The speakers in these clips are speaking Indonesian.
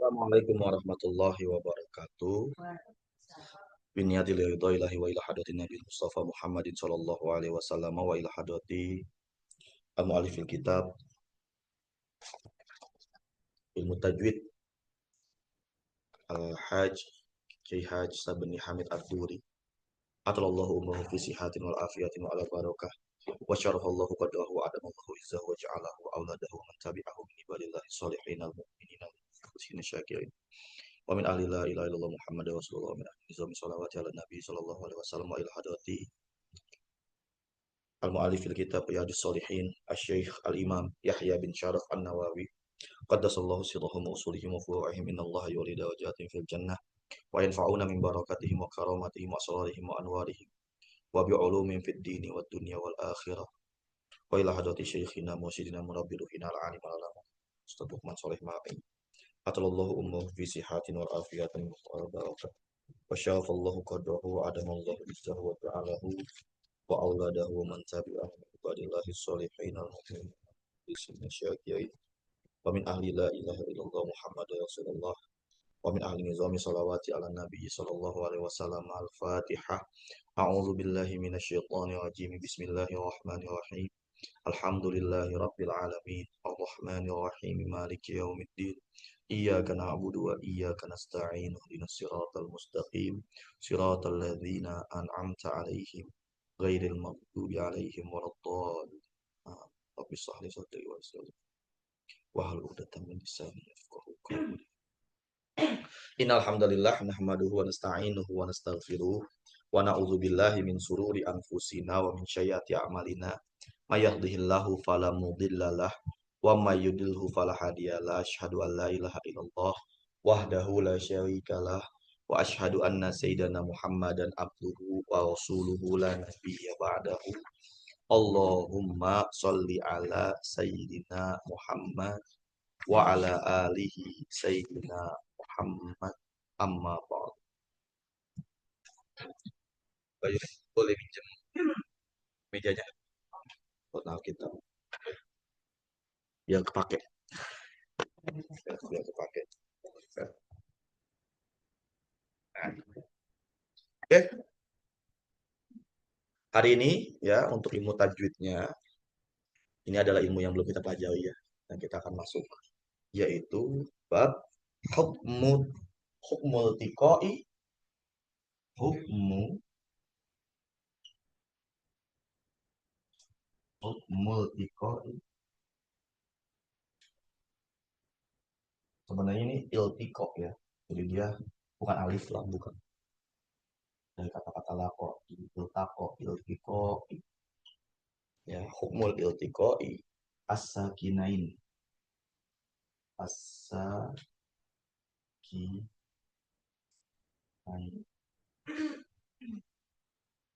Assalamualaikum warahmatullahi wabarakatuh. Biniyatil ridha ilahi wa ila hadratin Nabi Mustafa Muhammadin sallallahu alaihi wasallam wa ila hadrati al-mu'allifil kitab ilmu tajwid al-hajj Kiai Haj Sabeni Hamid Ad-Duri atalallahu umrahu fi sihatin wal afiyatin wa ala barakah wa syarafallahu qadrahu wa adamallahu izzahu wa ja'alahu awladahu man tabi'ahu min ibadillahi salihin al-mu'minina al-mukhlisina syakirin wa min ahli la ilaha illallah Muhammad Rasulullah min ahli nizami salawati ala nabi sallallahu alaihi wasallam wa ila hadrati al-mu'allif fil kitab Riyadhus Shalihin Asy-Syaikh Al-Imam Yahya bin Syaraf An-Nawawi qaddasallahu sirrahum wa usulihim wa furu'ihim innallaha yuridu darajatin fil jannah wa yanfa'una min barakatihim wa karamatihim wa asrarihim wa anwarihim wa bi'ulumin fid dini wad dunya wal akhirah wa ila hadrati syekhina mursyidina murabbi ruhina al-alim al-alama Ustaz Luqman Shalih Ma'in atalallahu ummuhu fi sihatin wal afiyatin wa barakah wa syarafallahu qadrahu wa adamallahu izzahu wa ta'alahu wa auladahu wa man tabi'ahu min ibadillahi sholihin al-mu'minin bismi syakirin wa min ahli la ilaha illallah Muhammad Rasulullah wa min ahli nizami salawati ala nabi sallallahu alaihi wasallam al-fatihah a'udzu billahi minasyaitonir rajim bismillahirrahmanirrahim alhamdulillahi rabbil alamin arrahmanir rahim maliki yaumiddin iyyaka na'budu wa iyyaka nasta'in ihdinas siratal mustaqim siratal ladzina an'amta 'alaihim ghairil maghdubi 'alaihim waladdallin. Rabbi shrah li sadri wa yassir li wa hlul 'uqdatam min lisani yafqahu qawli. Innal hamdalillah nahmaduhu wa nasta'inuhu wa nastaghfiruh wa na'udzu billahi min sururi anfusina wa min sayyiati a'malina. May yahdihillahu fala mudhillalah wa may yudlilhu fala hadiyalah. Asyhadu an la ilaha illallah wahdahu la syarikalah wa asyhadu anna sayyidana Muhammadan abduhu wa rasuluhu la nabiyya ba'dahu. Allahumma sholli ala sayyidina Muhammad wa ala alihi sayyidina Muhammad amma ba'd. Bayu, boleh pinjam mejanya buat kita biar kepake, biar kepake. Oke, hari ini ya untuk ilmu tajwidnya ini adalah ilmu yang belum kita pelajari ya, dan kita akan masuk yaitu bab hukmu hukmul tiqai hukmu hukmul tiqai. Sebenarnya ini iltiqo ya, jadi dia bukan alif lah, bukan dari kata-kata lako, iltaqo, iltiqo ya, hukmul iltiqai as-sakinain as-sakinain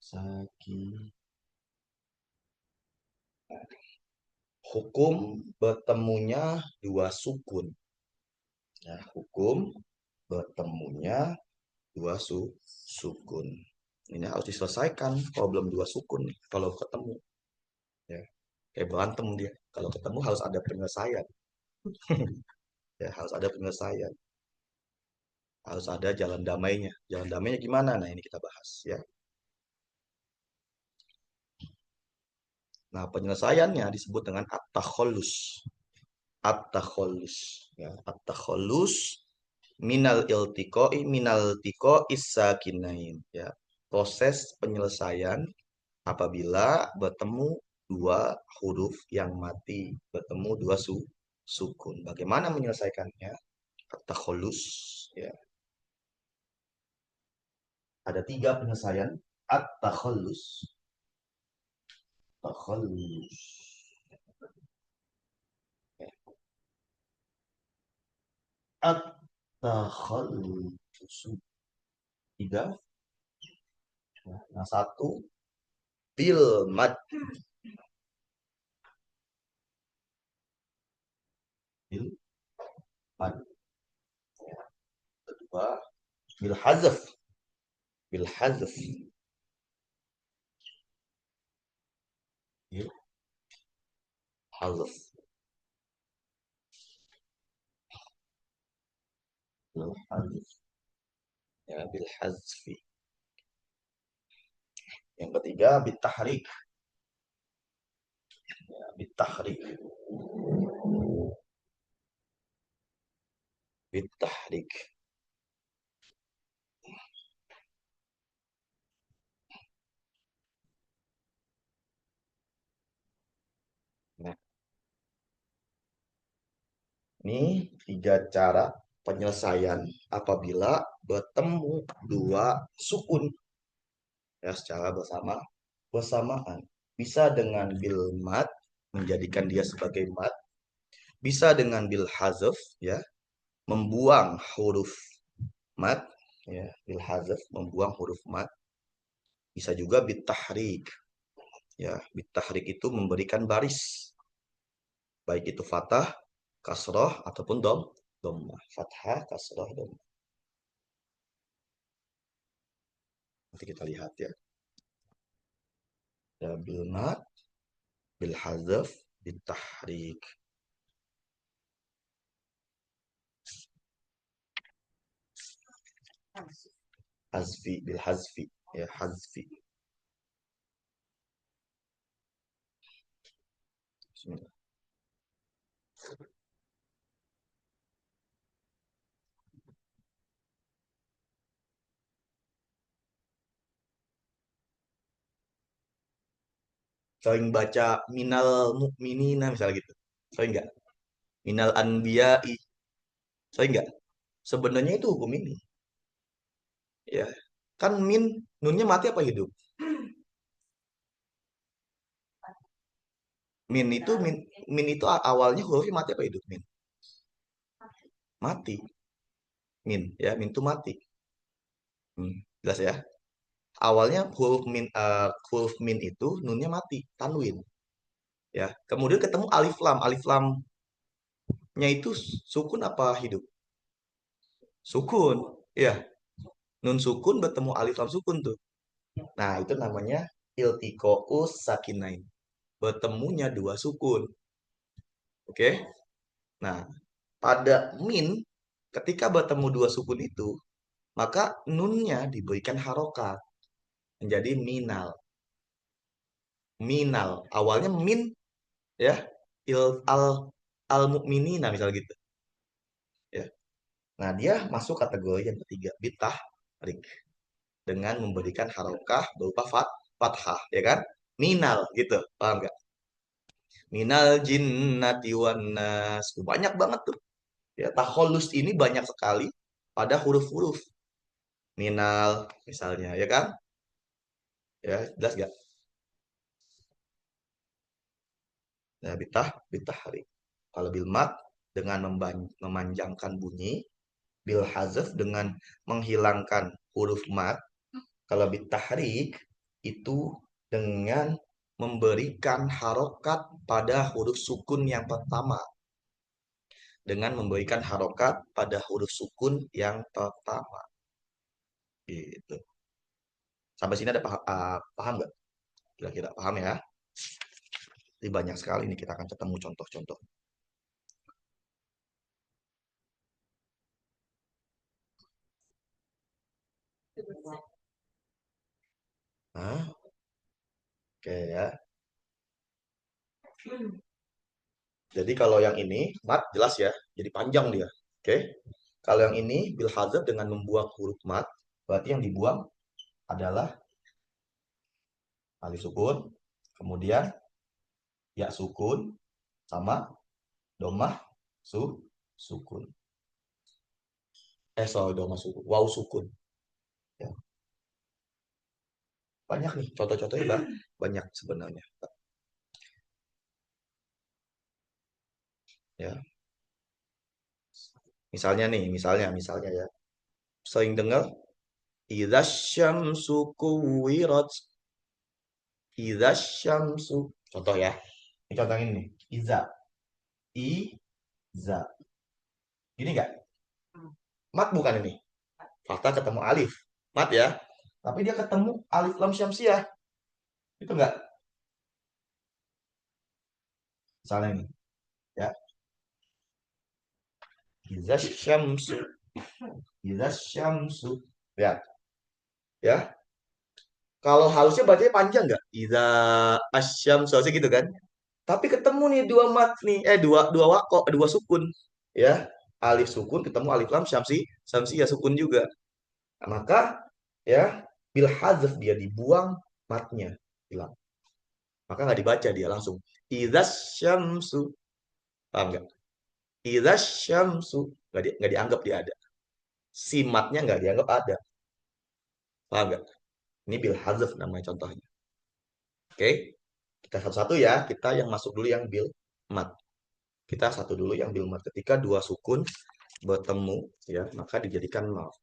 saki hukum bertemunya dua sukun ya, hukum bertemunya dua sukun ini harus diselesaikan problem dua sukun nih kalau ketemu ya, kayak berantem dia kalau ketemu harus ada penyelesaian. Ya harus ada penyelesaian, harus ada jalan damainya gimana, nah ini kita bahas ya. Nah penyelesaiannya disebut dengan at-takhallus. At-takhallus ya, at-takhallus minal tiqo'is sakinain ya, proses penyelesaian apabila bertemu dua huruf yang mati, bertemu dua sukun. Bagaimana menyelesaikannya? At-takhallus ya. Ada tiga penyelesaian at-takhallus. Takhallus. Ya. At-takhallus. Tiga. Ya. Yang satu bil mad. Bil mad. Ya. Kedua bil hazf. Bil hazf. Bil hazf. bil hazf. Ya, bil hazfi. Yang ketiga bitahrik. Ya, bitahrik. Bitahrik. Nah, ini tiga cara penyelesaian apabila bertemu dua sukun ya secara bersamaan. Bisa dengan bil mad menjadikan dia sebagai mad, bisa dengan bil hazf ya, membuang huruf mad ya, bil hazf membuang huruf mad, bisa juga bitahrik ya, bitahrik itu memberikan baris baik itu fathah, kasroh ataupun dhammah. Fathah, kasroh, dhammah. Nanti kita lihat ya. Ya bil mad, bil hazf, bitahrik. Hazfi, bil hazfi ya, hazfi. Bismillah. Sering baca minal mukminina misalnya gitu. Sering nggak? Minal anbiya'i. Sering nggak? Sebenarnya itu hukum ini. Ya. Kan min, nunnya mati apa hidup? Min itu awalnya hurufnya mati apa hidup? Min. Mati. Min ya, min itu mati. Jelas ya. Awalnya huruf min itu nunnya mati, tanwin ya. Kemudian ketemu alif lam. Alif lamnya itu sukun apa hidup? Sukun. Ya, nun sukun bertemu alif lam sukun tuh. Nah, itu namanya iltiqo'us sakinain. Bertemunya dua sukun. Oke? Nah, pada min ketika bertemu dua sukun itu, maka nunnya diberikan harokat menjadi minal. Minal. Awalnya min ya, il al al mukminina misal gitu ya. Nah, dia masuk kategori yang ketiga, bitah rik, dengan memberikan harokah berupa fathah ya kan, minal gitu, paham nggak? Minal jinnati wan nas. Banyak banget tuh ya, taholus ini banyak sekali pada huruf-huruf minal misalnya ya kan, ya jelas nggak? Ya, bitah rik. Kalau bil mat dengan memanjangkan bunyi, bil hazf dengan menghilangkan huruf mat. Kalau bitahrik itu dengan memberikan harokat pada huruf sukun yang pertama. Dengan memberikan harokat pada huruf sukun yang pertama. Gitu. Sampai sini ada paham nggak? Kira-kira paham ya? Jadi banyak sekali nih kita akan ketemu contoh-contoh. Nah, oke ya. Jadi kalau yang ini mat jelas ya, jadi panjang dia. Oke. Kalau yang ini bil hazaf dengan membuang huruf mat, berarti yang dibuang adalah alif sukun, kemudian ya sukun sama domah sukun. Sorry, domah sukun, waw sukun. Ya, banyak nih contoh-contohnya banyak sebenarnya. Ya, misalnya nih, misalnya ya. Sering dengar idza syamsu kuwirat. Idza syamsu. Contoh ya. Ini contoh ini nih. Iza. Iza. Gini nggak? Mat bukan ini. Fakta ketemu alif. Mat ya. Tapi dia ketemu alif lam syamsiah. Itu enggak? Misalnya ini. Ya. Iza syamsu. Idza syamsu. Ya, ya. Kalau harusnya bacanya panjang nggak? Idza asyamsu harusnya gitu kan? Tapi ketemu nih dua mat nih, dua dua wako, dua sukun, ya. Alif sukun ketemu alif lam syamsi, syamsi ya sukun juga. Nah, maka ya bil hazf dia dibuang matnya, hilang. Maka nggak dibaca dia langsung. Idza syamsu. Paham nggak? Idza syamsu nggak dianggap dia ada. Si matnya nggak dianggap ada. Paham nggak? Ini bil hazf namanya contohnya. Oke, kita satu-satu ya. Kita yang masuk dulu yang bil mat. Kita satu dulu yang bil mat. Ketika dua sukun bertemu, ya maka dijadikan mat.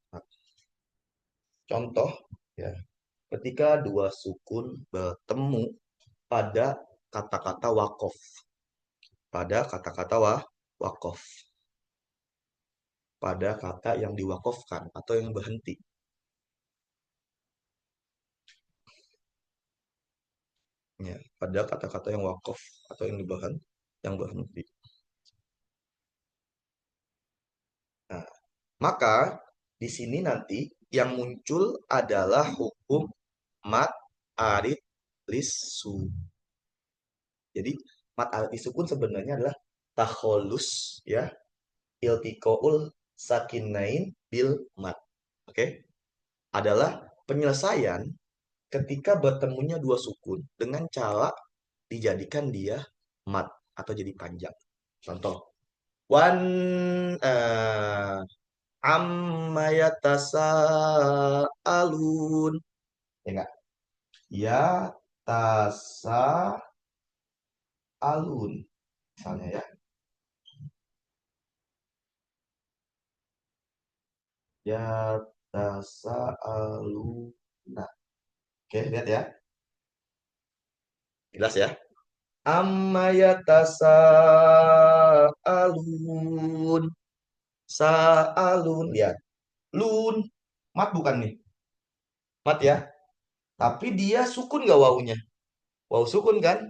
Contoh, ya, ketika dua sukun bertemu pada kata-kata wakof. Pada kata-kata wakof. Pada kata yang diwakofkan atau yang berhenti. Ya, pada kata-kata yang wakof atau yang berhenti. Nah, maka di sini nanti yang muncul adalah hukum mat arid lisu. Jadi mat arid lisu pun sebenarnya adalah takholus, ya, iltikoul sakinain bil mat. Oke? Adalah penyelesaian ketika bertemunya dua sukun dengan cara dijadikan dia mat atau jadi panjang. Contoh, wan uh, amma yatasaalun. Ya enggak? Ya tasa alun misalnya ya. Ya tasa alun. Nah, oke, lihat ya. Jelas ya. Amma yatasa alun. Sa'alun. Lihat. Lun. Mat bukan nih. Mat ya. Tapi dia sukun gak wawunya? Waw sukun kan?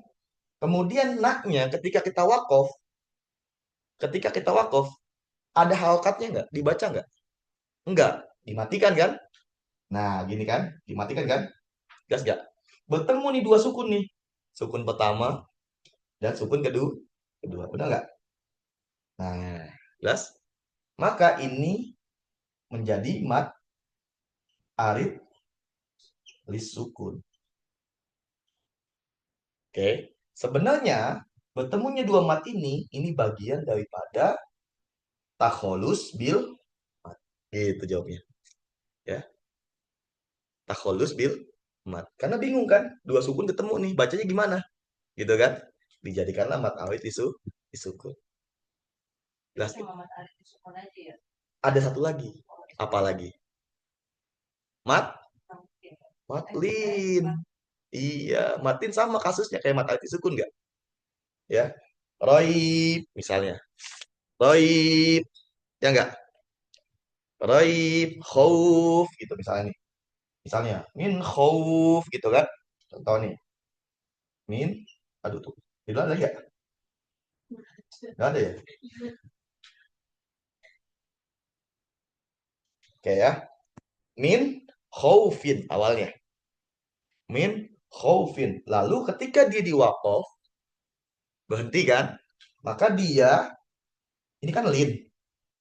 Kemudian naknya ketika kita wakof, ada halokatnya nggak? Dibaca nggak? Enggak. Dimatikan kan? Nah, gini kan? Dimatikan kan? Gas nggak? Bertemu nih dua sukun nih. Sukun pertama dan sukun kedua. Kedua. Udah nggak? Nah, jelas? Maka ini menjadi mat arid lis sukun. Oke. Sebenarnya bertemunya dua mat ini bagian daripada takholus bil mat. Gitu jawabnya. Ya, takholus bil mat. Karena bingung kan? Dua sukun ketemu nih, bacanya gimana? Gitu kan? Dijadikanlah mat awit disukun. Jelas? Ada satu lagi. Apa lagi? Mat matlin. Iya, matin sama kasusnya kayak mat awit disukun nggak? Ya. Roib misalnya. Roib, ya enggak? Roib, khauf gitu misalnya nih. Misalnya min khauf gitu kan. Contoh nih. Min, aduh tuh. Itu ada nggak? Nggak ada ya? Oke ya. Min khaufin awalnya. Min khaufin. Lalu ketika dia diwakof, berhenti kan? Maka dia, ini kan lin.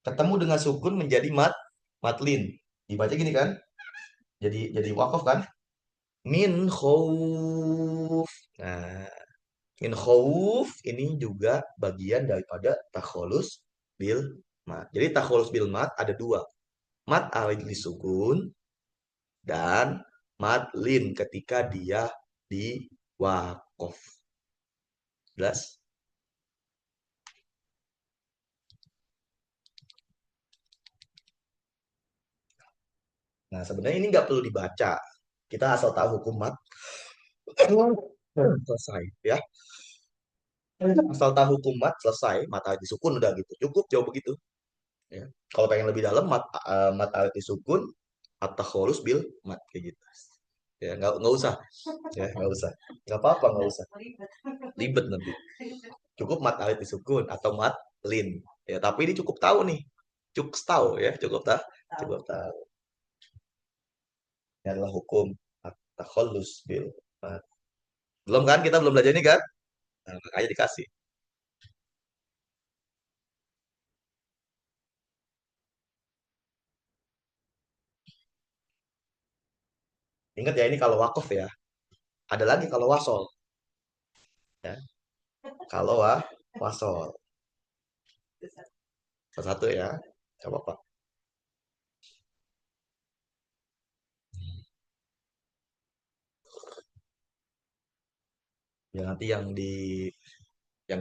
Ketemu dengan sukun menjadi matlin. Dibaca gini kan? Jadi wakof kan? Min khauf. Nah, min khauf ini juga bagian daripada takholus bil mat. Jadi takholus bil mat ada dua. Mat alid sukun dan madlin ketika dia di wakof. Jelas? Nah, sebenarnya ini nggak perlu dibaca. Kita asal tahu hukum mat selesai ya. Asal tahu hukum mat selesai, mata disukun udah gitu. Cukup jauh begitu. Ya. Kalau pengen lebih dalam mat alif disukun atau kholus bil mat kayak gitu. Ya, nggak usah. Ya, nggak usah. Nggak apa-apa, nggak usah. Ribet nanti. Cukup mat alif disukun atau mat lin. Ya, tapi ini cukup tahu nih. Cukup tahu ya, cukup tahu. Ini adalah hukum at-takhallus bil mat. Belum kan? Kita belum belajar ini kan? Nah, makanya dikasih. Ingat ya ini kalau wakaf ya. Ada lagi kalau wasol ya. Kalau wasol. Satu-satu ya. Coba Pak. Ya nanti yang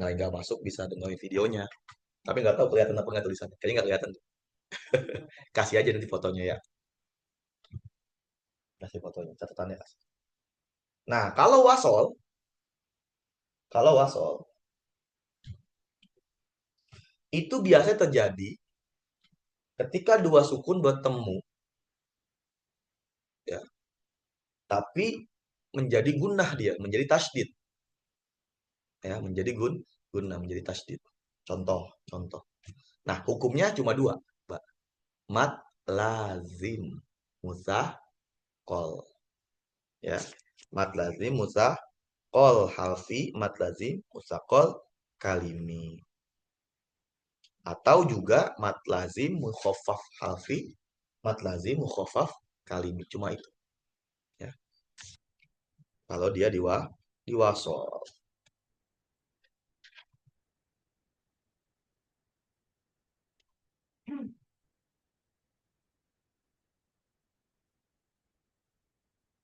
lain nggak masuk bisa dengerin videonya. Tapi nggak tahu kelihatan apa nggak tulisannya. Kayaknya nggak kelihatan. Kasih aja nanti fotonya ya. Kasih fotonya, catatannya kasih. Nah, kalau wasol itu biasanya terjadi ketika dua sukun bertemu ya, tapi menjadi gunnah dia, menjadi tasydid ya, menjadi gunnah, menjadi tasydid. Contoh, contoh. Nah, hukumnya cuma dua, Mbak. Mat lazim musaqal ya. Mat lazim musaqal harfi, mat lazim musaqal kalimi. Atau juga mat lazim mukhaffaf harfi, mat lazim mukhaffaf kalimi. Cuma itu ya. Kalau dia diwasol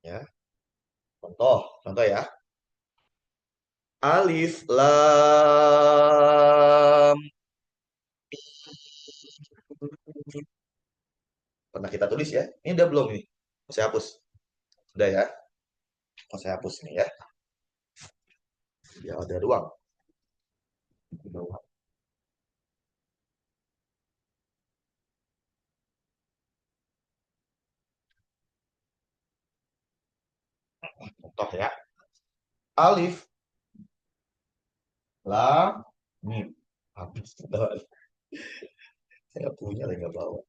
ya. Contoh, contoh ya. Alif lam mim. Pernah kita tulis ya. Ini udah belum ini? Saya hapus. Udah ya. Saya hapus ini ya. Ya ada ruang. Contoh ya. Alif lam mim. Habis. Saya punya lagi nggak bawa.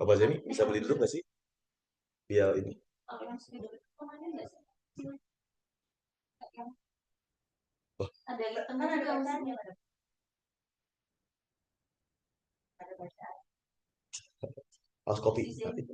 Bapak Zemi bisa beli dulu nggak sih? Biar ini. Oh, harus kopi. Nanti.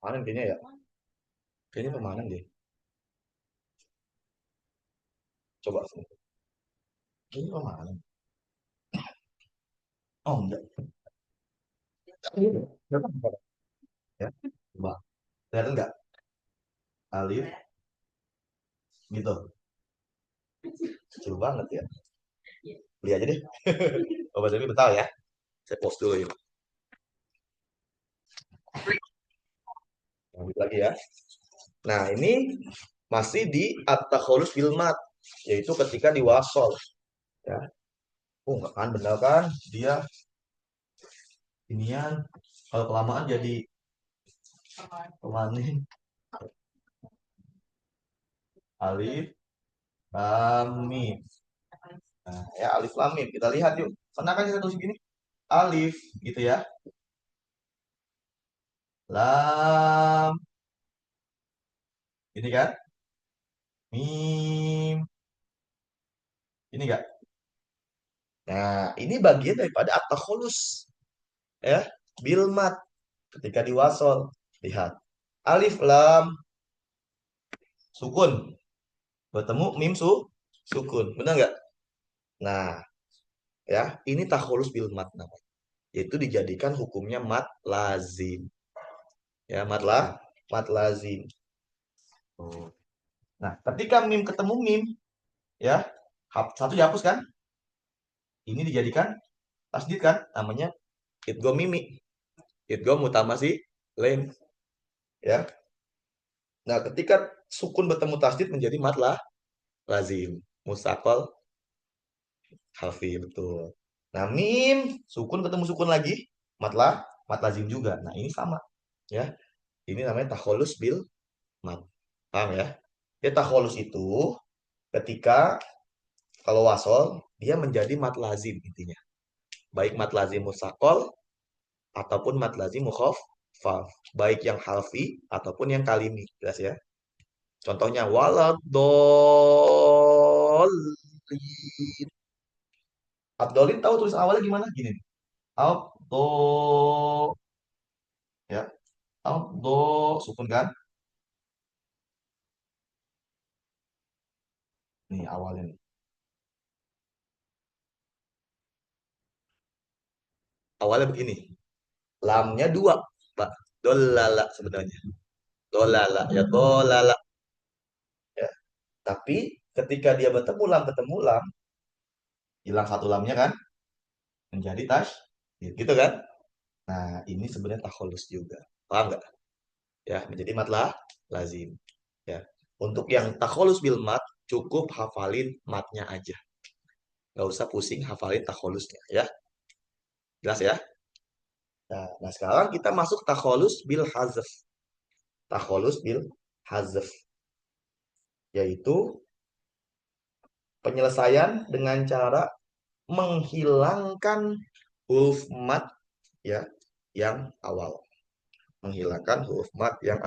Mana kayaknya ya? Kayaknya permanen deh. Coba sini. Ini permanen. Oh enggak. Enggak. Ya. Coba. Kelihatan nggak? Alif gitu. Kecil banget ya. Beli aja deh. Bapak Zemi betal ya. Saya post dulu ini. Lanjut lagi ya. Nah, ini masih di at-takhalus bil mat, yaitu ketika diwasol ya. Oh, enggak kan benar kan? Dia inian kalau kelamaan jadi pemanin. Alif lam mim. Nah, ya alif lam mim. Kita lihat yuk. Pernah kan kita tulis gini? Alif gitu ya. Lam ini kan? Mim ini enggak? Nah, ini bagian daripada at-takhalus ya. Bil mat ketika diwasol. Lihat. Alif lam sukun bertemu mim sukun. Benar nggak? Nah, ya, ini takholus bil mat namanya. Yaitu dijadikan hukumnya mat lazim. Ya, mat lazim. Oh. Nah, ketika mim ketemu mim, ya, satu dihapus kan? Ini dijadikan tasdid kan? Namanya idgham mimi. Idgham mutamasi lain, ya. Nah, ketika sukun bertemu tasdid menjadi mat lazim. Mustaqal Halfi betul. Nah, mim sukun ketemu sukun lagi, matlah, mat lazim juga. Nah, ini sama ya. Ini namanya takholus bil mat. Paham ya? Ya takholus itu ketika kalau wasol dia menjadi mat lazim intinya. Baik mat lazim musakol ataupun mat lazim mukhaffaf. Baik yang halfi ataupun yang kalimi. Jelas ya? Contohnya waladolin. Abdolin tahu tulis awalnya gimana? Gini. Abdo ya. Abdo sukun kan? Nih awalnya nih. Awalnya begini. Lamnya dua, Pak. Dolala sebenarnya. Dolala ya dolala ya. Tapi ketika dia bertemu lam, hilang satu lamnya kan menjadi tas gitu kan. Nah, ini sebenarnya takholus juga. Paham nggak? Ya, menjadi matlah lazim. Ya. Untuk yang takholus bil mat, cukup hafalin matnya aja. Nggak usah pusing hafalin takholusnya ya. Jelas ya? Nah, sekarang kita masuk takholus bil hazf. Takholus bil hazf yaitu penyelesaian dengan cara menghilangkan huruf mat ya yang awal. Menghilangkan huruf mat yang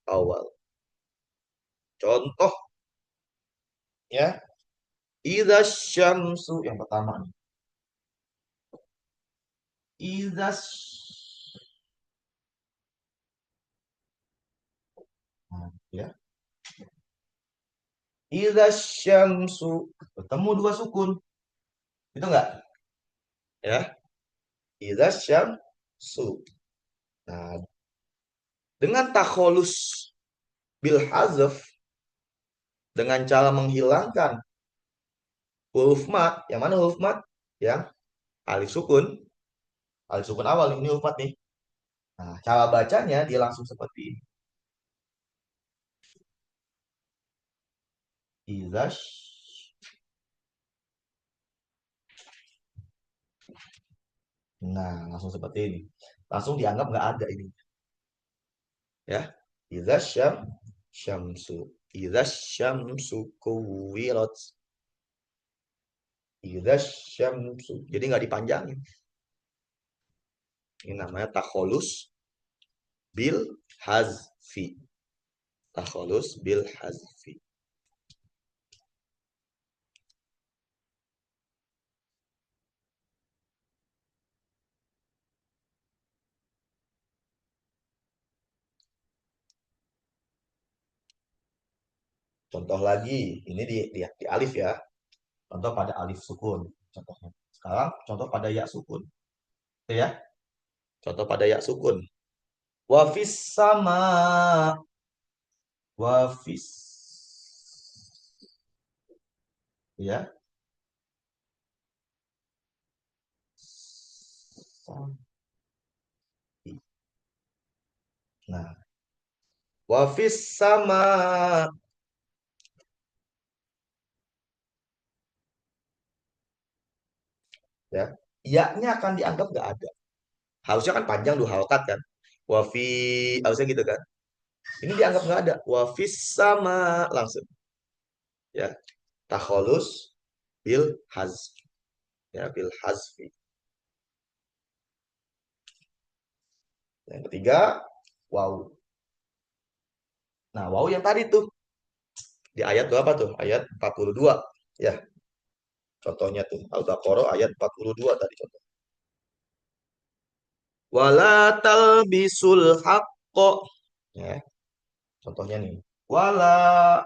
awal. Contoh ya, idza syamsu yang pertama nih. Idza nah, ya. Idza syamsu ketemu dua sukun. Itu enggak? Ya. Idza syamsu. Nah, dengan takholus bil hazf dengan cara menghilangkan huruf mat, yang mana huruf mat? Yang alif sukun, alif sukun awal ini huruf mat nih. Nah, cara bacanya dia langsung seperti ini. Idza Nah, langsung seperti ini. Langsung dianggap nggak ada ini. Ya. Idza syamsu. Idza syamsu kuwirat. Idza syamsu. Jadi nggak dipanjangin. Ini namanya takholus bil hazfi. Takholus bil hazfi. Contoh lagi, ini di alif ya. Contoh pada alif sukun. Contohnya. Sekarang contoh pada ya sukun. Itu ya. Contoh pada ya sukun. Wafis sama. Wafis. Ya. Nah, wafis sama ya. Ya-nya akan dianggap nggak ada. Harusnya kan panjang dua halakat kan. Wafi harusnya gitu kan. Ini dianggap nggak ada. Wafis sama langsung ya. Takholus bil hazf ya bil hazfi. Yang ketiga wow. Nah, wow yang tadi tuh di ayat berapa tuh? Ayat 42 ya. Contohnya tuh Al-Baqarah ayat 42 tadi contoh. Wala talbisul haqqo ya. Contohnya nih. Wala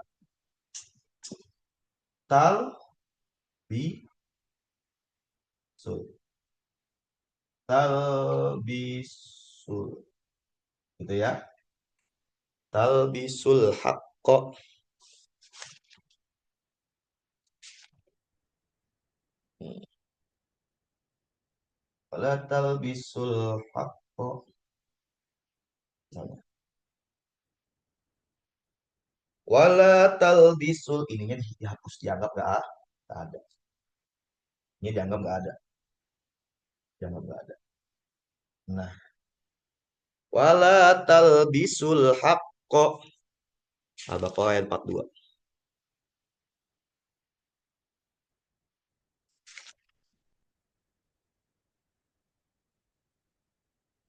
tal bi sul talbisul gitu ya. Talbisul haqqo. Wala talbisul haqqo. Wala talbisul ininya dihapus dianggap nggak ada. Ini dianggap nggak ada. Dianggap nggak ada. Nah, wala talbisul haqqo. Al-Baqarah ayat 42.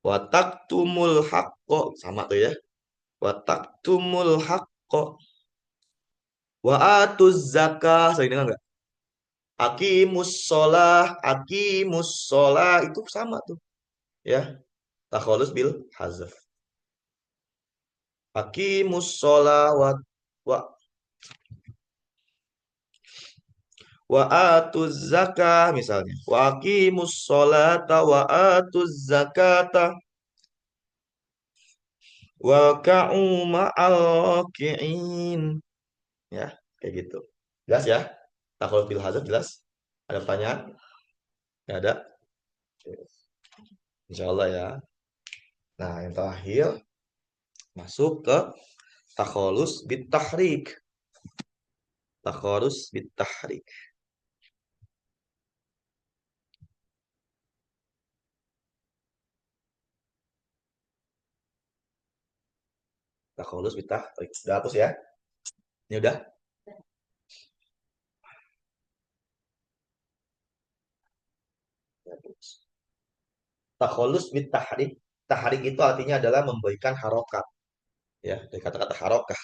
Wa taktumul haqqo. Sama tuh ya. Wa taktumul haqqo. Wa atuz zakah. Sering dengar nggak? Aqimus sholah itu sama tuh ya. Takholus bil hazaf. Aqimus sholah wa wa atuz zakah misalnya. Wa aqimus sholata wa atuz zakata wa ka'u ma'al raki'in. Ya, kayak gitu. Jelas ya? Takholus bil hazaf jelas? Ada pertanyaan? Nggak ada? Insya Allah ya. Nah, yang terakhir masuk ke takholus bit tahrik. Takholus bit tahrik. Takholus bit tahrik. Udah hapus ya? Ini udah? Hapus. Takholus bit tahrik. Tahrik itu artinya adalah memberikan harokat. Ya, dari kata-kata harokah.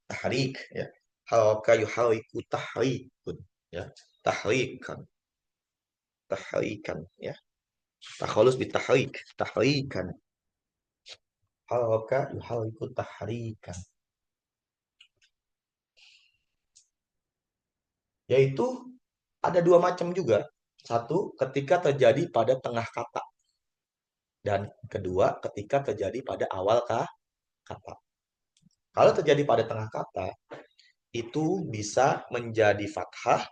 Tahrik. Ya. Haroka yuhariku tahrikun. Ya. Tahrikan. Tahrikan. Ya. Takholus bit tahrik. Tahrikan. Haroka yuhariku tahrikan. Yaitu ada dua macam juga. Satu, ketika terjadi pada tengah kata. Dan kedua, ketika terjadi pada awal kata. Kalau terjadi pada tengah kata, itu bisa menjadi fathah,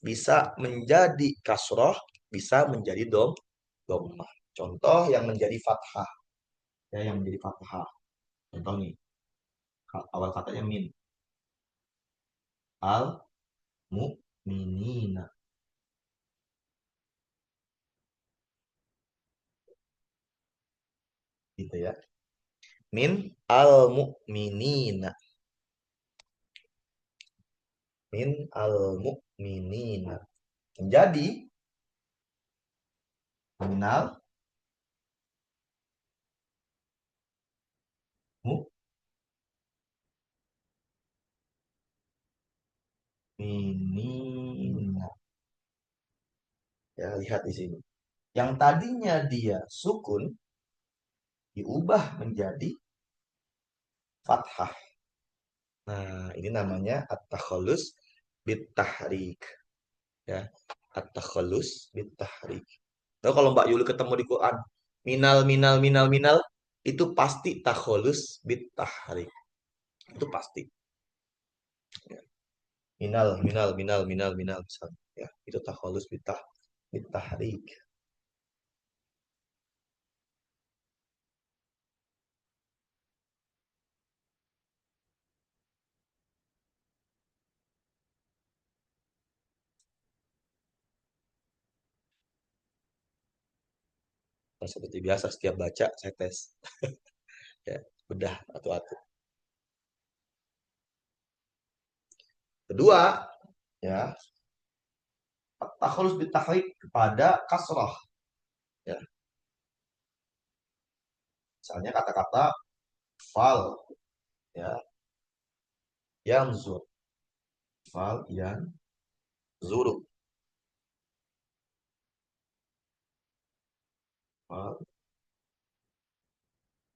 bisa menjadi kasroh, bisa menjadi dhammah. Contoh yang menjadi fathah, ya yang menjadi fathah. Contoh nih, awal katanya min, al mu'minina, gitu ya. Min al mu'minina, min al mu'minina. Menjadi minal mu'minina. Ya, lihat di sini. Yang tadinya dia sukun diubah menjadi fathah. Nah, ini namanya at-takhallus bit-tahrik. Ya, at-takhallus bit-tahrik. Nah, kalau Mbak Yuli ketemu di Quran, minal, minal, minal, minal, itu pasti takhallus bit-tahrik. Itu pasti. Ya. Minal, minal, minal, minal, minal, misalnya. Ya, itu takhallus bit-tahrik. Nah, seperti biasa, setiap baca, saya tes. Ya, udah, atu-atu. Kedua, ya, takhallus bitahrik kepada kasrah. Ya, misalnya kata-kata fal, ya, yang zur, fal yang zuru, fal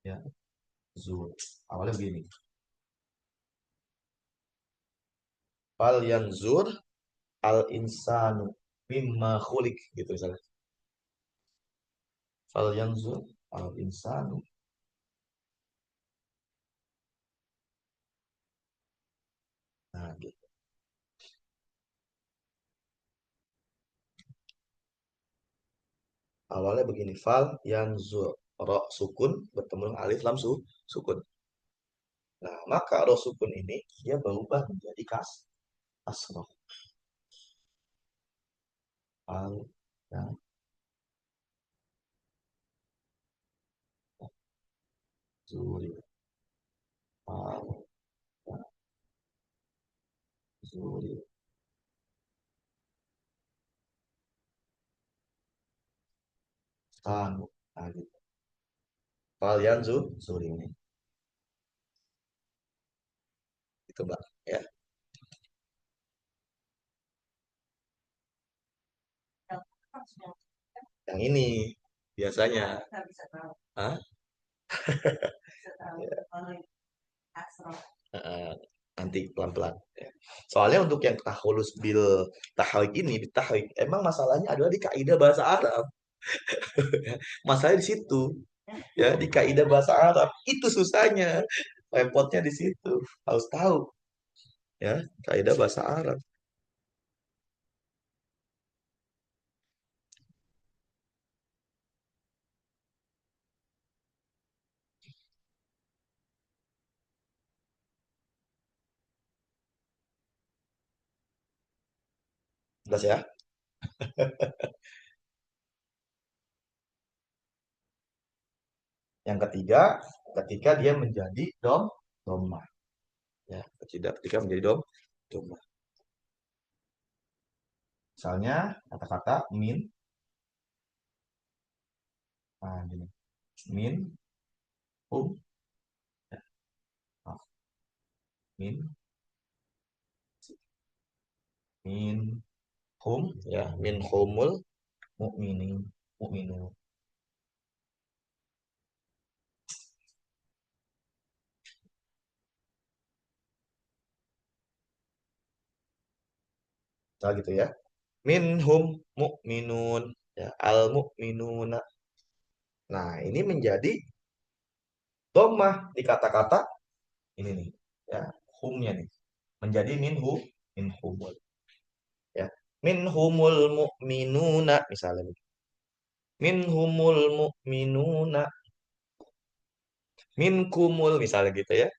yang zur. Awalnya begini, fal yang zur al insanu mimma khulik gitu misalnya. Fal yang zur al insanu. Nah, gitu. Awalnya begini, fal yang zur, ro sukun bertemu dengan alif lam sukun. Nah, maka ro sukun ini dia berubah menjadi kasroh. Al, ya, Zuri, Al, ya, Zuri, Stan. Nah, gitu. Kalian Zuri ini. Itu, Mbak. Ya. Yang ini biasanya. Hah? Eh, nanti pelan-pelan. Ya. Soalnya untuk yang tahulus bil tahawik ini, tahawik, emang masalahnya adalah di kaidah bahasa Arab. Masalahnya di situ, ya di kaidah bahasa Arab itu susahnya, repotnya di situ. Harus tahu, ya kaidah bahasa Arab. Jelas ya. Yang ketiga, ketika dia menjadi doma, ya ketika menjadi doma. Misalnya kata-kata min, nah, gini. Min, hum, ya, maaf, min, min, hum, ya, min humul mukminin, mukminun. Nah, gitu ya. Minhum mukminun, ya, al mukminuna. Nah, ini menjadi dhammah di kata-kata ini nih, ya, humnya nih. Menjadi minhumul, ya. Minhumul mukminuna misalnya. Minhumul mukminuna, minkumul misalnya gitu ya.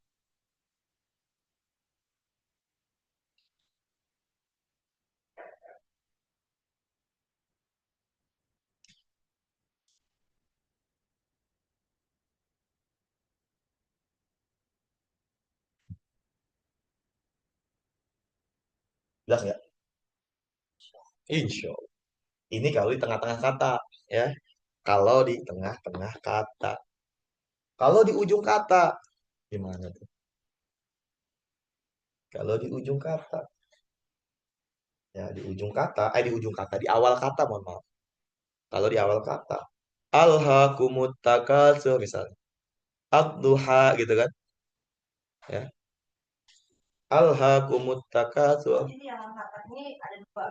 Jelas nggak? Insya Allah. Ini kalau di tengah-tengah kata, ya. Kalau di tengah-tengah kata. Kalau di ujung kata, gimana tuh? Kalau di ujung kata, ya di ujung kata, di ujung kata, di awal kata, mohon maaf. Kalau di awal kata, alhaakumut takatsur misalnya, ad-duha gitu kan, ya. Alhaakumut takatsur. Jadi yang kata ini ada dua,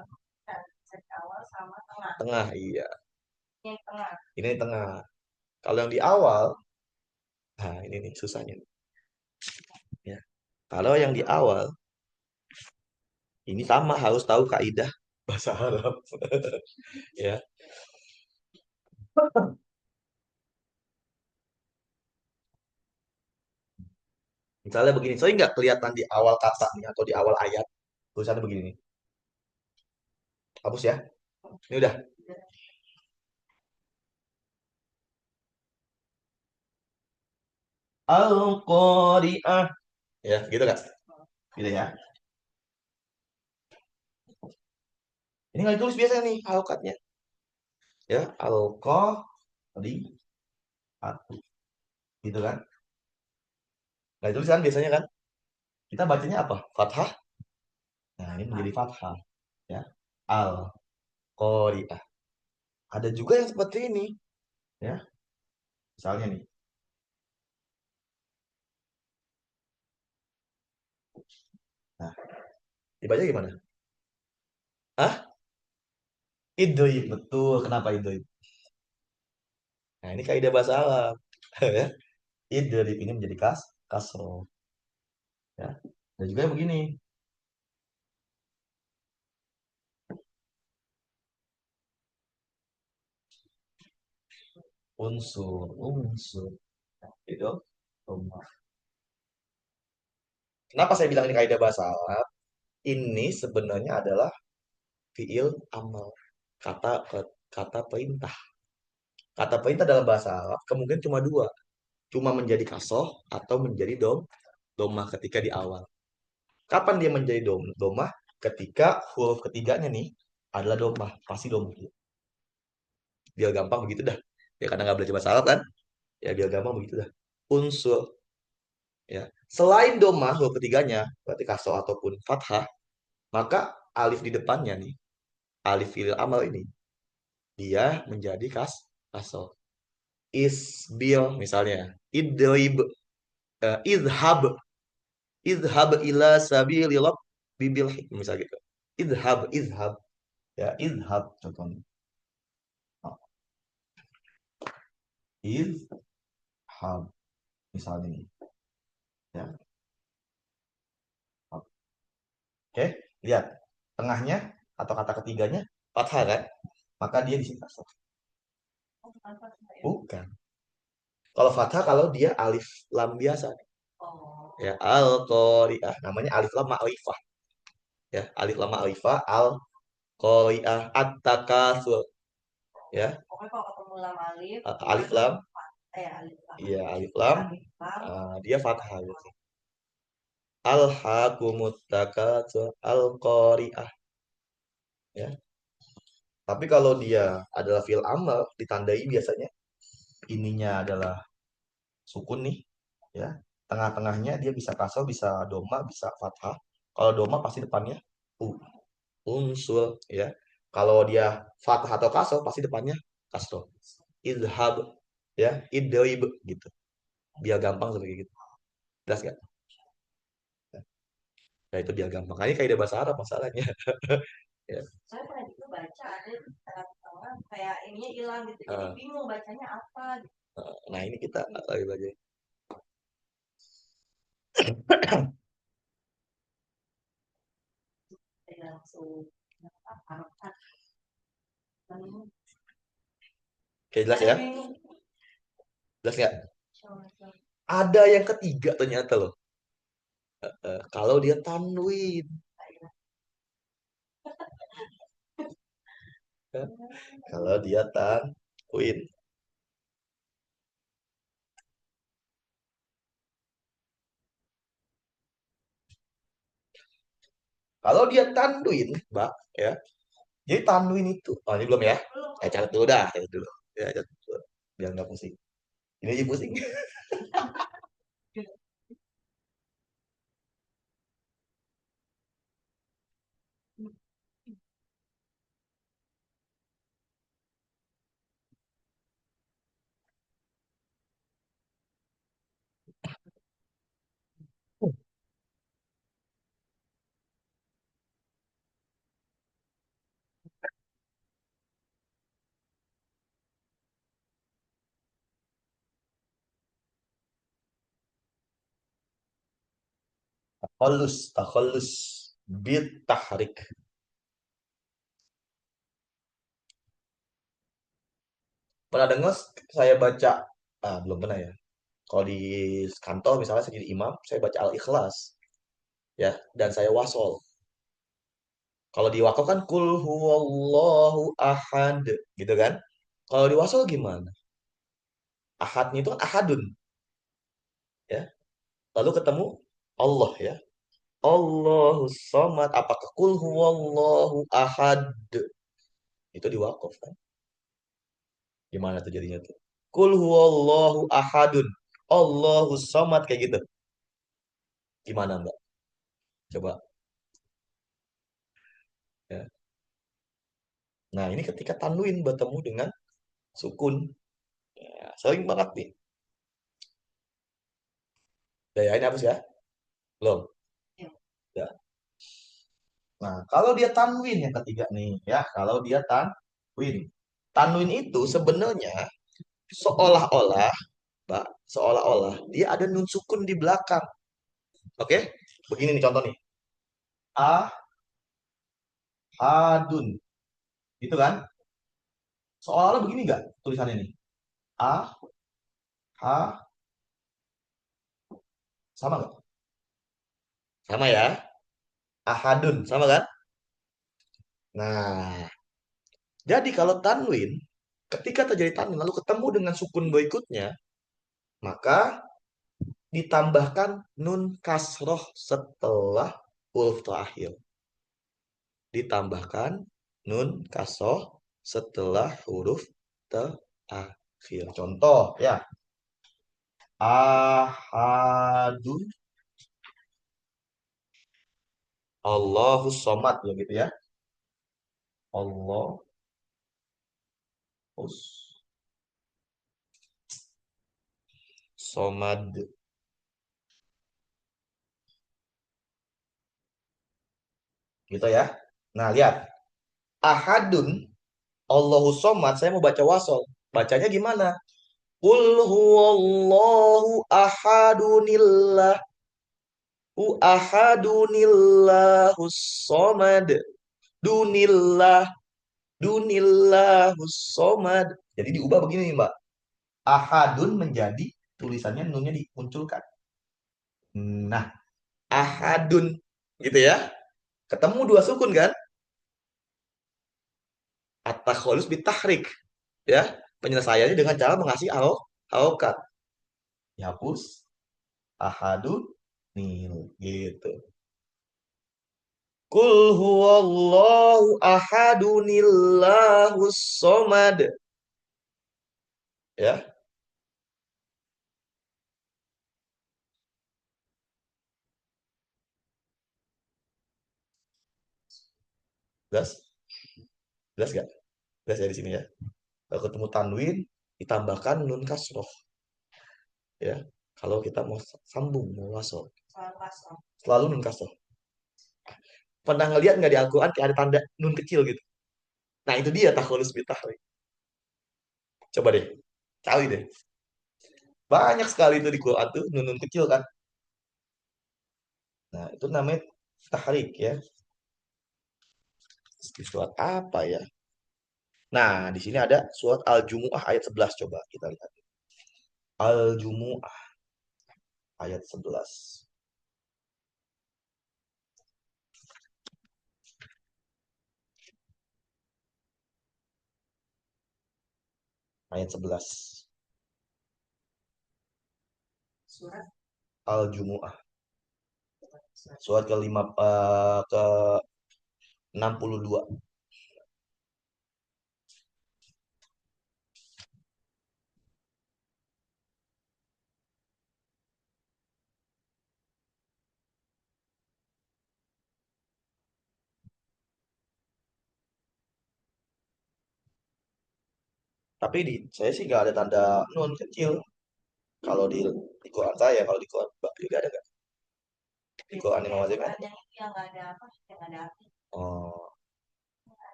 kan? Di awal sama tengah. Tengah, iya. Ini tengah. Ini tengah. Kalau yang di awal, nah ini nih susahnya. Ya. Kalau yang di awal, ini sama harus tahu kaidah bahasa Arab. Ya. Misalnya begini, saya nggak kelihatan di awal kata nih atau di awal ayat. Tulisannya begini nih. Hapus ya. Ini udah. Al-Qari'ah. Ya, gitu kan? Gitu ya. Ini nggak ditulis biasanya nih halukatnya. Ya, Al-Qari'ah. Gitu kan? Nggak ditulis kan biasanya kan? Kita bacanya apa? Fathah. Nah, ini menjadi fathah. Ya. Al-Qari'ah. Ada juga yang seperti ini. Ya, misalnya nih. Nah, dibaca gimana? Hah? Idoi, betul. Kenapa idoi? Nah, ini kaidah bahasa Arab. Ya. Idoi ini menjadi kasro. Ya. Dan juga begini, unsur. Itu. Rumah. Kenapa saya bilang ini kaidah bahasa Arab? Ini sebenarnya adalah fiil amal. kata perintah. Kata perintah dalam bahasa Arab kemungkinan cuma dua, cuma menjadi kasoh atau menjadi domah ketika di awal. Kapan dia menjadi domah? Ketika huruf ketiganya nih adalah domah, pasti domah. Biar gampang begitu dah. Ya karena nggak belajar bahasa Arab kan, ya biar gampang begitu dah. Unsur, ya. Selain domah huruf ketiganya, berarti kasoh ataupun fathah, maka alif di depannya nih, alif fiil amal ini, dia menjadi kasoh. Isbil misalnya, idrib, idhab, idhab ila sabili bibil hikmah misal gitu. Idhab, ya idhab contohnya. Idhab misalnya nih, ya. Oke, lihat tengahnya atau kata ketiganya fathah kan? Maka dia di sini kasroh. Bukan. Kalau fathah kalau dia alif lam biasa. Ya, al qari'ah namanya alif lam ma'rifah. Ya, alif lam ma'rifah al qari'ah at-takatsur. Ya, pokoknya kalau ketemu lam alif, alif lam, iya alif lam, dia fathah gitu. Al-hakumut takatsur al qari'ah. Ya. Tapi kalau dia adalah fi'il amr ditandai biasanya ininya adalah sukun nih, ya. Tengah-tengahnya dia bisa kasroh, bisa doma, bisa fathah. Kalau doma pasti depannya u, unsur, ya. Kalau dia fathah atau kasroh pasti depannya kasroh. Idhab, ya, idrib gitu. Biar gampang seperti gitu. Jelas gak? Ya itu biar gampang. Ini kayak bahasa Arab masalahnya. Ya. Saya pernah juga baca ada di tengah-tengah kayak ininya hilang gitu. Jadi bingung bacanya apa gitu. Nah, ini kita lagi-lagi. Langsung oke, jelas ya? Jelas nggak? Ada yang ketiga ternyata loh. Kalau dia tanwin. Kalau dia tanwin. Kalau dia tanwin, Mbak, ya. Jadi tanwin itu, oh ini belum ya? Catat dulu dah, catat dulu. Ya, catat dulu. Biar nggak pusing. Ini aja pusing. Takhallus bit tahrik. Pernah dengar saya baca, belum pernah ya. Kalau di kantor misalnya saya jadi imam, saya baca Al-Ikhlas, ya, dan saya wasol. Kalau di wakaf kan kul huwallahu ahad, gitu kan? Kalau di wasol gimana? Ahadnya itu kan ahadun, ya. Lalu ketemu Allah, ya. Allahus somad. Apakah kul huwallahu ahad? Itu di wakaf kan? Gimana tuh jadinya tuh? Kul huwallahu ahadun. Allahus somad kayak gitu. Gimana Mbak? Coba. Ya. Nah, ini ketika tanwin bertemu dengan sukun. Ya, sering banget nih. Ya, ini hapus ya? Belum? Ya. Nah, kalau dia tanwin yang ketiga nih, ya, kalau dia tanwin. Tanwin itu sebenarnya seolah-olah, Mbak, seolah-olah dia ada nun sukun di belakang. Oke? Begini nih contoh nih. Ahadun. Gitu kan? Seolah-olah begini nggak tulisannya nih? A, H, sama nggak? Sama ya? Ahadun, sama kan? Nah, Jadi kalau tanwin, ketika terjadi tanwin lalu ketemu dengan sukun berikutnya, maka ditambahkan nun kasroh setelah huruf terakhir. Ditambahkan nun kasroh setelah huruf terakhir. Contoh ya, ahadun, Allahus somad begitu ya. Allahus somad. Gitu ya. Nah, lihat. Ahadun, Allahus somad, saya mau baca wasol. Bacanya gimana? Qul huwallahu ahadunillah. Ahadunillahus somad. Dunillah. Dunillahus somad. Jadi diubah begini, Mbak. Ahadun menjadi tulisannya nunnya dimunculkan. Nah, ahadun gitu ya. Ketemu dua sukun kan? At-takhalus bitahrik ya. Penyelesaiannya dengan cara mengasih harokat. Dihapus ahadun nil gitu. Kul huwallahu ahadunillahus somad ya. Jelas? Jelas gak? Jelas ya di sini ya. Kalau ketemu tanwin ditambahkan nun kasroh ya. Kalau kita mau sambung mau wasol selalu nun kasroh. Pernah ngeliat nggak di Al-Quran kayak ada tanda nun kecil gitu? Nah itu dia takholus bitahrik. Coba deh, cari deh. Banyak sekali itu di Quran tuh nun kecil kan. Nah itu namanya tahrik ya. Di surat apa ya? Nah di sini ada surat Al-Jumu'ah ayat 11. Coba kita lihat. Al-Jumu'ah ayat 11. Ayat 11. Al-Jumu'ah. Surat ke-5 ke 62. Tapi di saya sih nggak ada tanda nun kecil. Kalau di Quran saya, kalau di Quran Mbak juga ada nggak? Di Quran Imam Azim ada. Oh,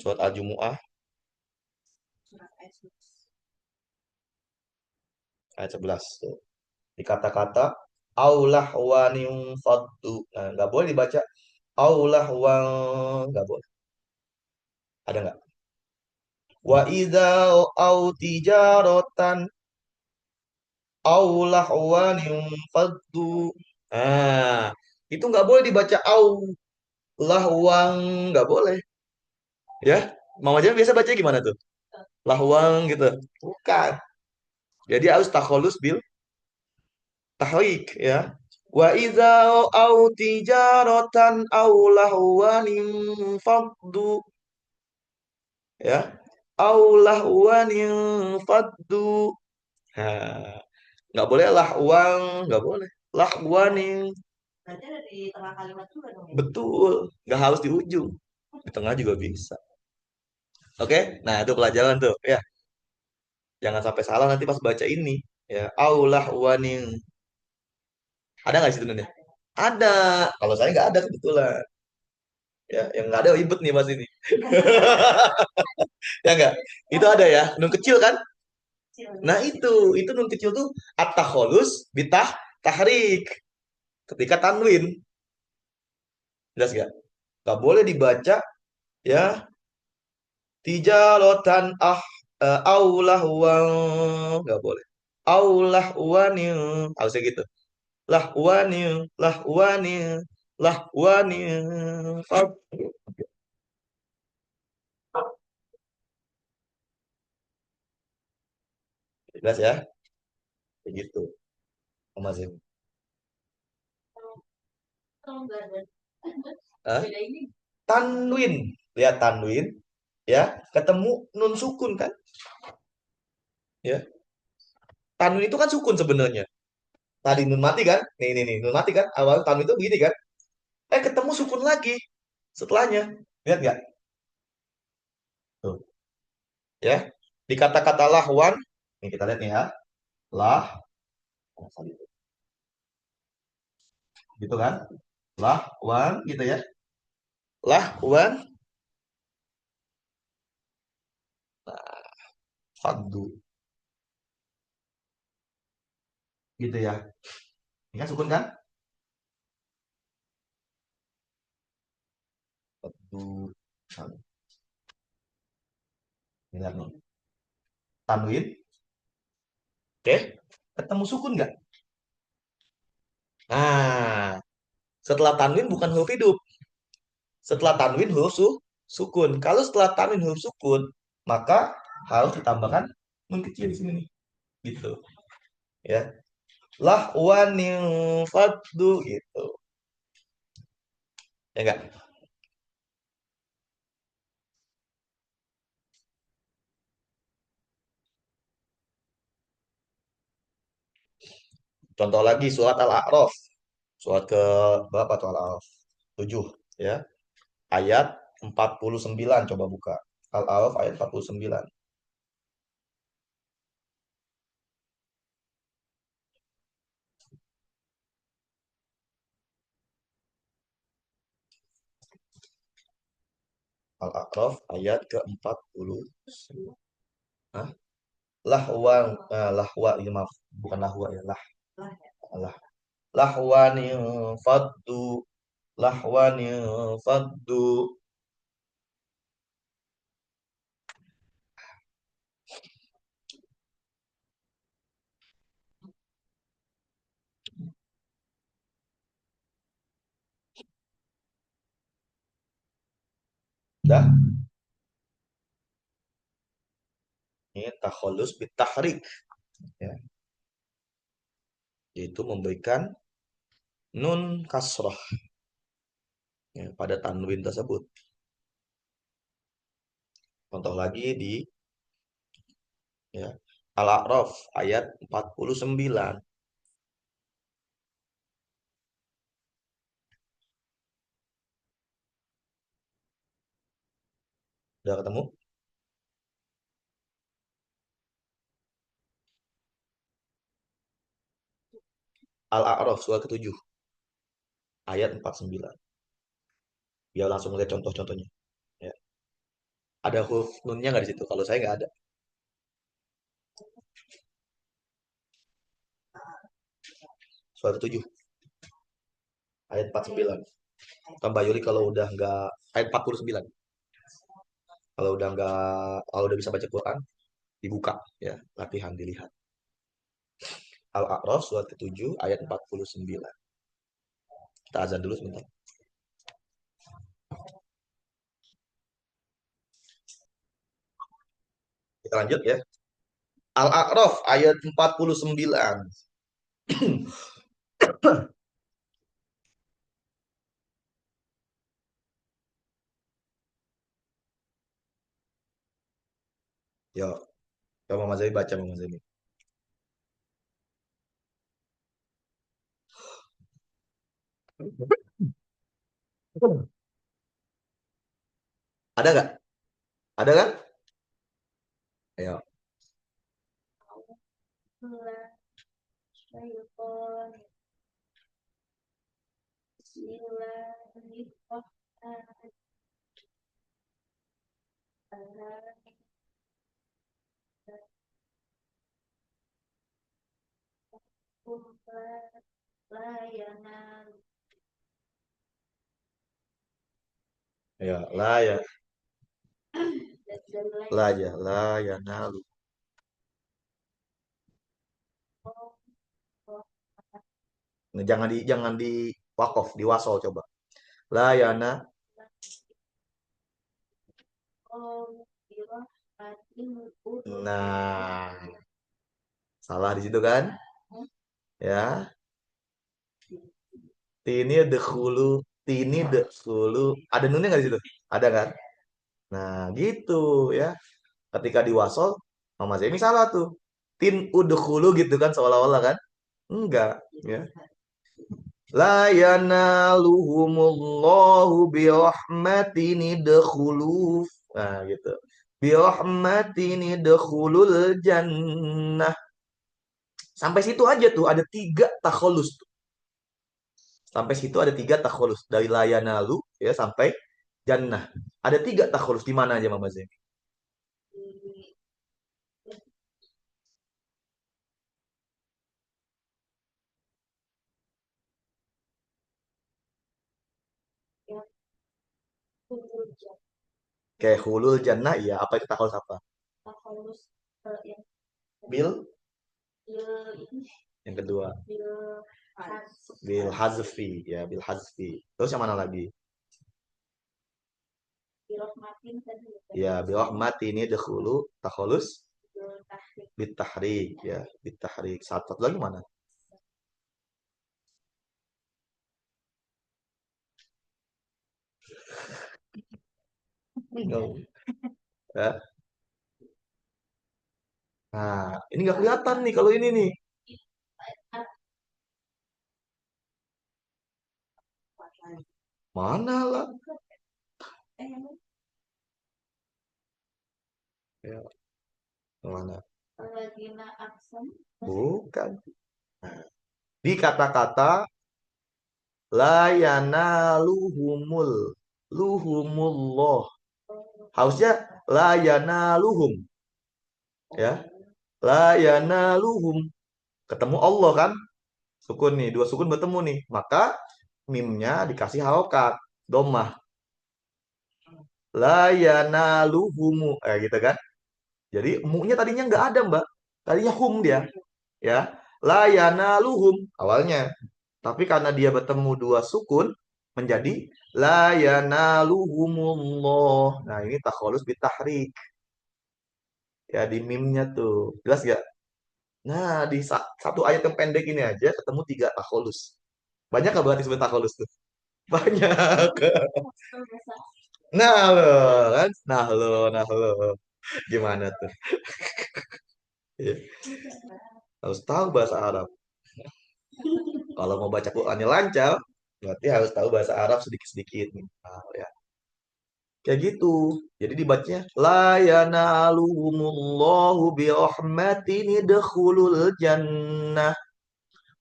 surat Al-Jumu'ah ayat 11. Tuh. Di kata-kata aulah wanim faddu. Nah, nggak boleh dibaca aulah wang, nggak boleh. Ada nggak? Wa idza au tijaratan aulah wanim faddu. Nah, itu nggak boleh dibaca lahwang, nggak boleh. Ya, Mama Jam biasa baca gimana tuh? Lahwang gitu. Bukan. Jadi harus takholus bil tahrik ya. Wa idza au tijaratan aw lahwan faddu ya. Aw lahwan faddu. Nah, nggak boleh lahwang, nggak boleh. Lahwanin. Berarti ada di tengah kalimat juga dong. Ya? Betul, nggak harus di ujung. Di tengah juga bisa. Oke, nah itu pelajaran tuh ya. Jangan sampai salah nanti pas baca ini. Ya, aulah waning. Ada nggak sih sebenarnya? Ada. Kalau saya nggak ada kebetulan. Ya, yang nggak ada ribet nih mas ini. Ya nggak? Itu ada ya. Nun kecil kan? Nah itu nun kecil tuh at-takholus bitah tahrik ketika tanwin. Jelas nggak? Nggak boleh dibaca ya tijarotan aulah uang, nggak boleh. Aulah uanin harusnya gitu. Lahwanin, lahwanin, lahwanin. Jelas ya? Begitu. Mas Zim. Hah? Tanwin. Lihat tanwin. Ya. Ketemu nun sukun kan? Ya. Tanwin itu kan sukun sebenarnya. Tadi nun mati kan? Nih. Nun mati kan? Awal tanwin itu begini kan? Ketemu sukun lagi. Setelahnya. Lihat nggak? Tuh. Ya. Di kata-kata lahwan. Nih kita lihat nih ya. Lah. Gitu kan? Lahwan gitu ya. Lahwan. Faddu. Gitu ya. Ini kan sukun kan? Faddu. Ini lihat nih. Tanwin. Oke. Ketemu sukun nggak? Nah, setelah tanwin bukan huruf hidup. Setelah tanwin huruf sukun. Kalau setelah tanwin huruf sukun, maka harus ditambahkan nun kecil di sini nih. Gitu. Ya. Lahwanin faddu gitu. Ya enggak? Contoh lagi surat Al-A'raf. Surat ke berapa tuh Al-A'raf? 7 ya. Ayat 49 coba buka. Al-A'raf ayat 49. Al-A'raf ayat ke-40. Hah? Lahwan, lahwa, ya maaf, bukan lahwa ya, lah. Lahwan faddu, lahwan faddu. Dah, ini takhalus bitahrik ya, yaitu memberikan nun kasrah ya, pada tanwin tersebut. Contoh lagi di ya, Al-A'raf ayat 49. Udah ketemu? Al-A'raf surah ke-7 ayat 49. Biar langsung lihat contoh-contohnya. Ya. Ada huruf nunnya nggak di situ? Kalau saya nggak ada. Surah ke-7 ayat 49. Tambah Yuli kalau udah nggak ayat 49. Kalau udah bisa baca Quran, dibuka ya, latihan dilihat. Al-A'raf surat ke-7 ayat 49. Kita azan dulu sebentar. Kita lanjut ya. Al-A'raf ayat 49. Yo, coba Mas Zai baca Mas Zai. Ada nggak? Ada kan? Ayo. Ya, la ya nalu. Nah, jangan di wakof, di wasol coba. La ya na. Nah, Salah di situ kan? Ya. Tini dekhulu, tini dekhulu. Ada nunnya nggak di situ? Ada kan? Nah, gitu ya. Ketika diwasol, Mama Zemi salah tuh. Tin udkhulu gitu kan seolah-olah kan? Enggak, ya. La yanaluhumullahu birahmatin idkhulu. Nah, gitu. Birahmatin idkhulul jannah. Sampai situ aja tuh ada tiga takholus. Sampai situ ada tiga takholus. Dari layanalu ya sampai jannah. Ada tiga takholus. Di mana aja Mama Zemi? Kayak hulul jannah, iya. Apa itu takholus apa? Bil, yang kedua. Bil hazfi, ya bil hazfi. Terus yang mana lagi? Ya, bil rahmati ini dahulu takholus bitahrik, ya bitahrik. Satu lagi mana? Bingung. Ya. Nah, ini nggak kelihatan nih kalau ini nih. Mana lah? Ya, mana? Bukan. Nah, di kata-kata la yanaluhumul luhumullah. Harusnya la yanaluhum, ya. La yanaluhum. Ketemu Allah kan? Sukun nih, dua sukun bertemu nih. Maka mimnya dikasih harokat, domah. La yanaluhumu. Gitu kan? Jadi mu-nya tadinya nggak ada, Mbak. Tadinya hum dia, ya. La yanaluhum awalnya. Tapi karena dia bertemu dua sukun menjadi la yanaluhumullah. Nah, ini takholus bitahrik. Ya di mimnya tuh. Jelas gak? Nah, di satu ayat yang pendek ini aja ketemu tiga takholus. Banyak nggak berarti sebenarnya takholus tuh? Banyak. Nah lo kan? Nah lo. Gimana tuh? Ya, harus tahu bahasa Arab. Kalau mau baca Qurannya lancar, berarti harus tahu bahasa Arab sedikit-sedikit nih. Nah, ya. Kayak gitu. Jadi dibacanya la yanaluhumullahu birahmatin idkhulul jannah.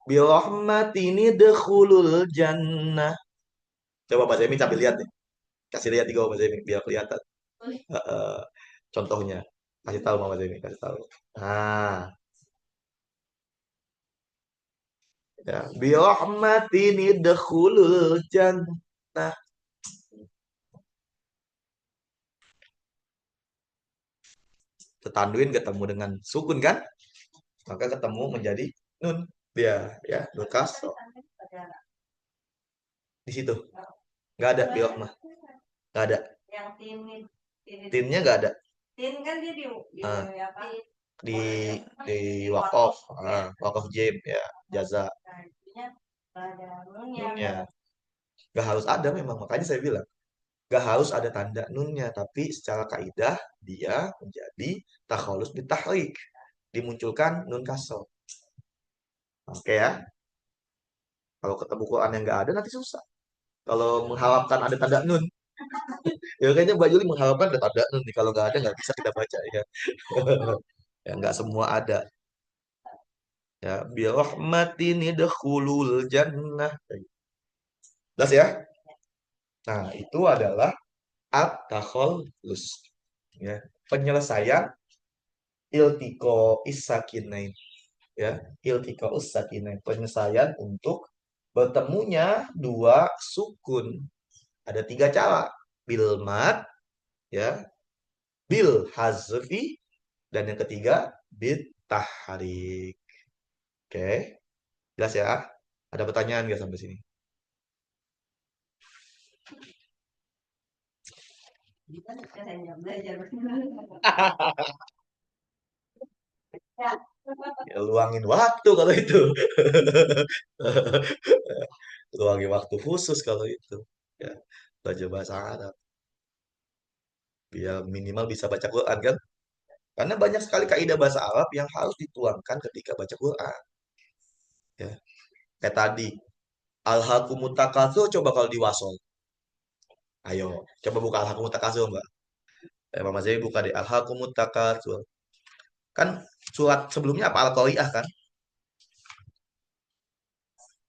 Birahmatin idkhulul jannah. Coba Mas Emi sambil lihat nih. Kasih lihat di bawah Mas Emi biar kelihatan. Eh, contohnya. Kasih tahu Mas Emi, kasih tahu. Nah, ya. Birahmatin idkhulul jannah. Tetanduin ketemu dengan sukun kan? Maka ketemu menjadi nun. Dia ya, nun kasro. Di situ. Nggak ada birahmah. Nggak ada. Tinnya nggak ada. Ah, di di wakof, wakof jim ya, jaza. Nunnya nggak harus ada memang, makanya saya bilang nggak harus ada tanda nunnya, tapi secara kaidah dia menjadi takhalus bitahrik, dimunculkan nun kasro. Oke ya, kalau ketemu Quran yang nggak ada nanti susah. Kalau mengharapkan ada tanda nun, ya kayaknya Mbak Juli mengharapkan ada tanda nun nih. Kalau nggak ada nggak bisa kita baca ya. Ya nggak semua ada. Ya, birahmatin idkhulul jannah. Jelas ya? Nah, itu adalah at-takhallus. Ya, penyelesaian iltiko isakinain. Ya, iltiko isakinain. Penyelesaian untuk bertemunya dua sukun. Ada tiga cara. Bil mad, ya, bil hazfi, dan yang ketiga bit tahrik. Oke, jelas ya? Ada pertanyaan nggak sampai sini? Ya, luangin waktu kalau itu. Luangin waktu khusus kalau itu. Ya, belajar bahasa Arab. Biar minimal bisa baca Quran kan. Karena banyak sekali kaidah bahasa Arab yang harus dituangkan ketika baca Quran. Ya, kayak tadi. Alhaakumut takatsur coba kalau diwasol. Ayo, coba buka Alhaakumut takatsur, Mbak. Mama Zai buka di Alhaakumut takatsur. Kan surat sebelumnya apa Al-Qari'ah kan?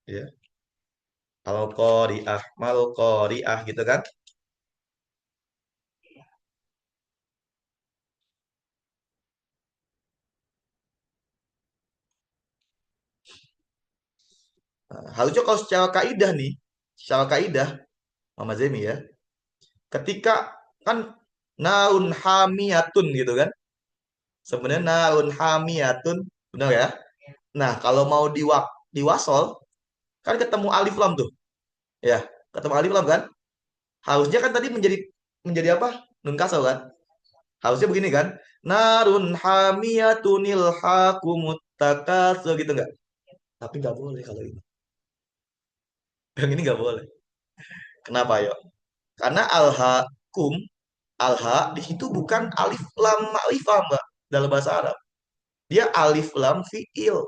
Ya. Al-Qari'ah, Mal-Qari'ah gitu kan? Nah, harusnya kalau secara kaidah nih, secara kaidah Mama Zemi ya, ketika kan naun hamiyatun gitu kan? Sebenarnya naun hamiyatun, benar ya? Nah, kalau mau diwasol, kan ketemu alif lam tuh. Ya, ketemu alif lam kan? Harusnya kan tadi menjadi menjadi apa? Nun kasau kan? Harusnya begini kan? Narun hamiyatunil hakumut takatsur gitu enggak? Tapi nggak boleh kalau ini. Yang ini nggak boleh. Kenapa ya? Karena kum alha di situ bukan alif lam ma'rifah Mbak dalam bahasa Arab. Dia alif lam fiil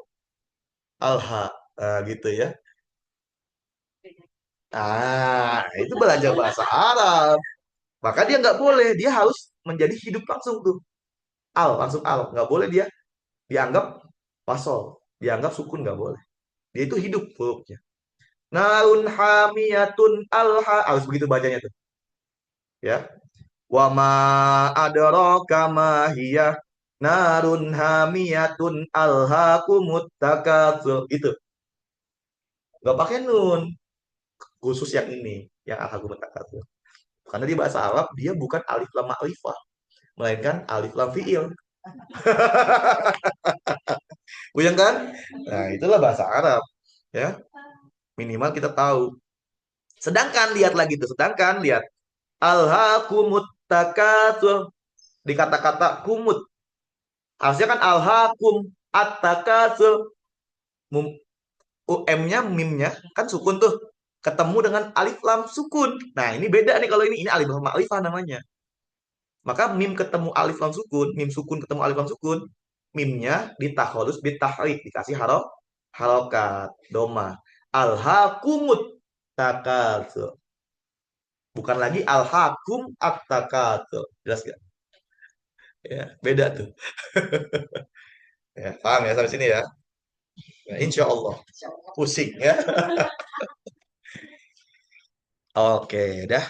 alha. Nah, gitu ya. Ah, itu belajar bahasa Arab. Maka dia nggak boleh, dia harus menjadi hidup langsung tuh. Langsung nggak boleh dia dianggap pasol, dianggap sukun nggak boleh. Dia itu hidup hurufnya. Naun hamiyatun alha, harus begitu bacanya tuh, ya. Wa ma adraka ma hiya narun hamiyatun alhaqumut takatsur. Itu nggak pakai nun, khusus yang ini, yang alhaqumut takatsur. Karena di bahasa Arab dia bukan alif lam ma'rifah, melainkan alif lam fiil. Puyeng kan? Nah, itulah bahasa Arab, ya. Minimal kita tahu. Sedangkan lihat lagi tuh, sedangkan lihat alhaqumut takatsur di kata-kata kumut. Harusnya kan alhaqum at-takatsur. UM-nya, mimnya kan sukun tuh. Ketemu dengan alif lam sukun. Nah, ini beda nih kalau ini alif lam ma'rifah namanya. Maka mim ketemu alif lam sukun, mim sukun ketemu alif lam sukun, mimnya ditakholus bitahrik, dikasih harokat, doma. Alhaqumut takatsur. Bukan lagi alhaqum at-takatsur. Jelas gak? Ya, beda tuh. Ya, paham ya sampai sini ya? Ya, insya Allah. Pusing ya. Oke, dah.